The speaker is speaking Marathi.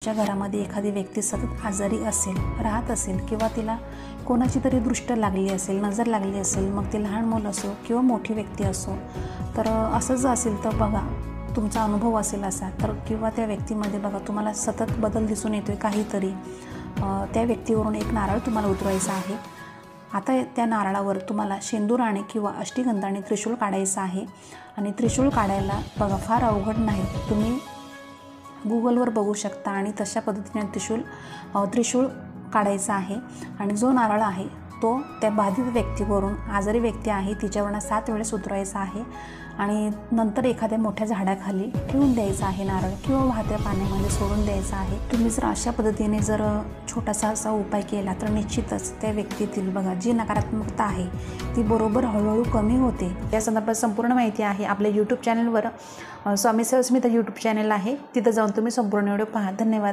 ज्या घरामध्ये एखादी व्यक्ती सतत आजारी असेल, राहत असेल किंवा तिला कोणाची तरी दृष्ट लागली असेल, नजर लागली असेल, मग ते लहान मुलं असो किंवा मोठी व्यक्ती असो, तर असं जर असेल तर बघा तुमचा अनुभव असेल असा तर किंवा त्या व्यक्तीमध्ये बघा तुम्हाला सतत बदल दिसून येतोय काहीतरी, त्या व्यक्तीवरून एक नारळ तुम्हाला उतरवायचा आहे। आता त्या नारळावर तुम्हाला शेंदुराने किंवा अष्टगंधाने त्रिशूळ काढायचं आहे आणि त्रिशूळ काढायला बघा फार अवघड नाही, तुम्ही गूगलवर बघू शकता आणि तशा पद्धतीने त्रिशूळ काढायचा आहे आणि जो नारळ आहे तो त्या बाधित व्यक्तीवरून, आजारी व्यक्ती आहे तिच्यावरून 7 वेळेस उतरवायचा आहे आणि नंतर एखाद्या मोठ्या झाडाखाली ठेवून द्यायचा आहे नारळ किंवा वाहत्या पाण्यामध्ये सोडून द्यायचा आहे। तुम्ही जर अशा पद्धतीने जर छोटासा असा उपाय केला तर निश्चितच त्या व्यक्तीतील बघा जी नकारात्मकता आहे ती बरोबर हळूहळू कमी होते। या संदर्भात संपूर्ण माहिती आहे आपल्या यूट्यूब चॅनलवर, स्वामी सहस्मिता यूट्यूब चॅनल आहे, तिथं जाऊन तुम्ही संपूर्ण व्हिडिओ पहा। धन्यवाद।